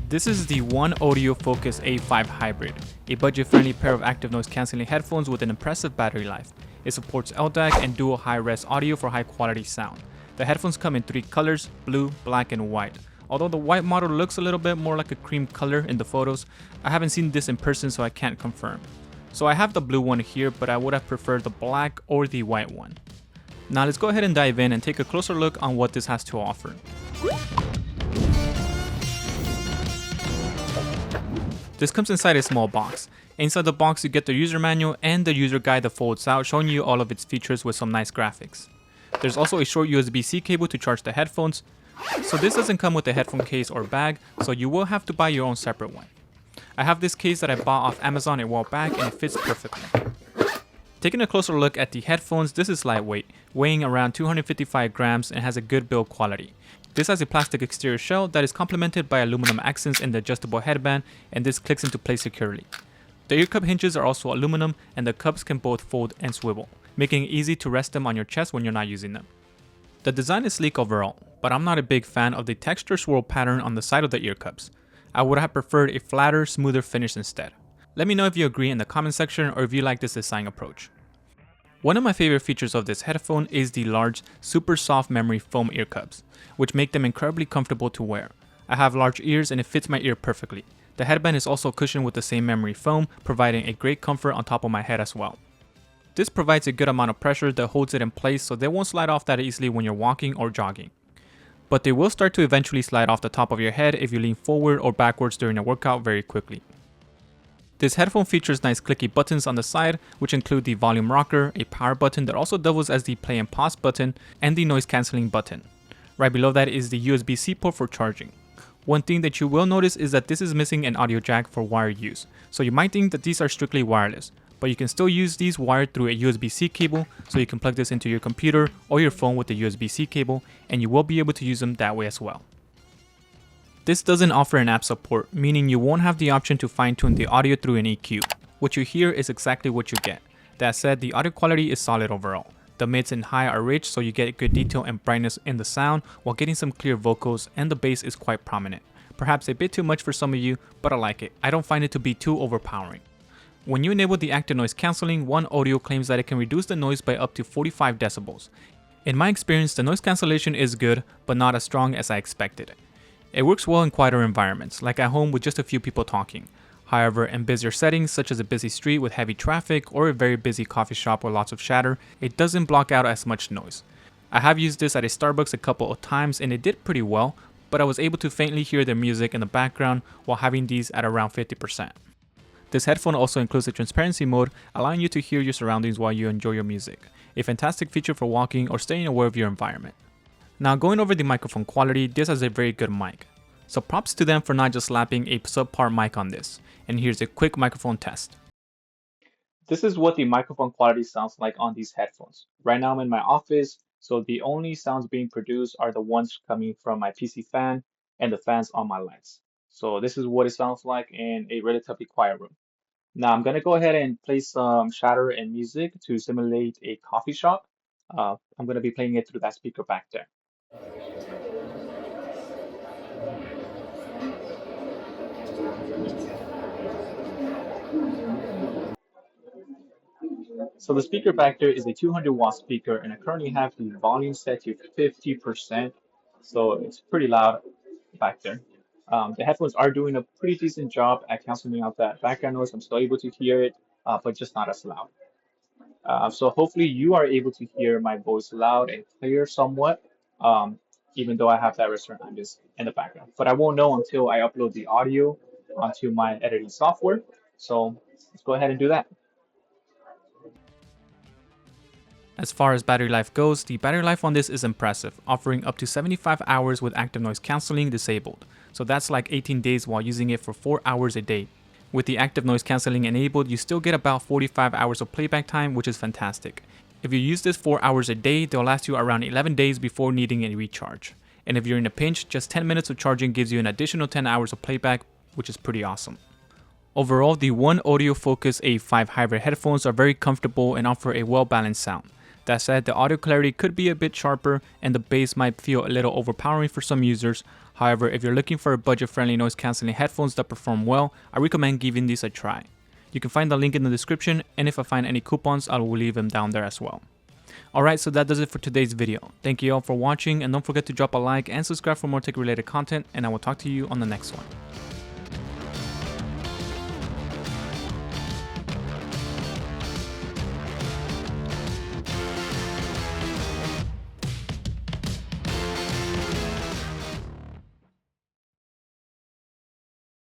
This is the OneOdio Focus A5 Hybrid, a budget-friendly pair of active noise cancelling headphones with an impressive battery life. It supports LDAC and dual high-res audio for high-quality sound. The headphones come in 3 colors, blue, black, and white. Although the white model looks a little bit more like a cream color in the photos, I haven't seen this in person so I can't confirm. So I have the blue one here, but I would have preferred the black or the white one. Now let's go ahead and dive in and take a closer look on what this has to offer. This comes inside a small box. Inside the box you get the user manual and the user guide that folds out, showing you all of its features with some nice graphics. There's also a short USB-C cable to charge the headphones. So this doesn't come with a headphone case or bag, so you will have to buy your own separate one. I have this case that I bought off Amazon a while back and it fits perfectly. Taking a closer look at the headphones, this is lightweight, weighing around 255 grams and has a good build quality. This has a plastic exterior shell that is complemented by aluminum accents in the adjustable headband, and this clicks into place securely. The ear cup hinges are also aluminum and the cups can both fold and swivel, making it easy to rest them on your chest when you're not using them. The design is sleek overall, but I'm not a big fan of the texture swirl pattern on the side of the ear cups. I would have preferred a flatter, smoother finish instead. Let me know if you agree in the comment section or if you like this design approach. One of my favorite features of this headphone is the large, super soft memory foam ear cups, which make them incredibly comfortable to wear. I have large ears and it fits my ear perfectly. The headband is also cushioned with the same memory foam, providing a great comfort on top of my head as well. This provides a good amount of pressure that holds it in place so they won't slide off that easily when you're walking or jogging. But they will start to eventually slide off the top of your head if you lean forward or backwards during a workout very quickly. This headphone features nice clicky buttons on the side, which include the volume rocker, a power button that also doubles as the play and pause button, and the noise cancelling button. Right below that is the USB-C port for charging. One thing that you will notice is that this is missing an audio jack for wired use, so you might think that these are strictly wireless, but you can still use these wired through a USB-C cable, so you can plug this into your computer or your phone with the USB-C cable, and you will be able to use them that way as well. This doesn't offer an app support, meaning you won't have the option to fine-tune the audio through an EQ. What you hear is exactly what you get. That said, the audio quality is solid overall. The mids and high are rich, so you get good detail and brightness in the sound while getting some clear vocals, and the bass is quite prominent. Perhaps a bit too much for some of you, but I like it. I don't find it to be too overpowering. When you enable the active noise cancelling, OneOdio claims that it can reduce the noise by up to 45 decibels. In my experience, the noise cancellation is good, but not as strong as I expected. It works well in quieter environments, like at home with just a few people talking. However, in busier settings such as a busy street with heavy traffic or a very busy coffee shop with lots of chatter, it doesn't block out as much noise. I have used this at a Starbucks a couple of times and it did pretty well, but I was able to faintly hear the music in the background while having these at around 50%. This headphone also includes a transparency mode, allowing you to hear your surroundings while you enjoy your music. A fantastic feature for walking or staying aware of your environment. Now going over the microphone quality, this has a very good mic. So props to them for not just slapping a subpar mic on this. And here's a quick microphone test. This is what the microphone quality sounds like on these headphones. Right now I'm in my office, so the only sounds being produced are the ones coming from my PC fan and the fans on my lights. So this is what it sounds like in a relatively quiet room. Now I'm gonna go ahead and play some chatter and music to simulate a coffee shop. I'm gonna be playing it through that speaker back there. So the speaker back there is a 200-watt speaker, and I currently have the volume set to 50%, so it's pretty loud back there. The headphones are doing a pretty decent job at canceling out that background noise. I'm still able to hear it, but just not as loud. So hopefully you are able to hear my voice loud and clear somewhat, even though I have that restaurant ambience in the background. But I won't know until I upload the audio onto my editing software. So let's go ahead and do that. As far as battery life goes, the battery life on this is impressive, offering up to 75 hours with active noise cancelling disabled. So that's like 18 days while using it for 4 hours a day. With the active noise cancelling enabled, you still get about 45 hours of playback time, which is fantastic. If you use this 4 hours a day, they'll last you around 11 days before needing a recharge. And if you're in a pinch, just 10 minutes of charging gives you an additional 10 hours of playback, which is pretty awesome. Overall, the OneOdio Focus A5 Hybrid headphones are very comfortable and offer a well-balanced sound. That said, the audio clarity could be a bit sharper and the bass might feel a little overpowering for some users. However, if you're looking for budget-friendly noise cancelling headphones that perform well, I recommend giving these a try. You can find the link in the description, and if I find any coupons, I will leave them down there as well. Alright, so that does it for today's video. Thank you all for watching, and don't forget to drop a like and subscribe for more tech related content, and I will talk to you on the next one.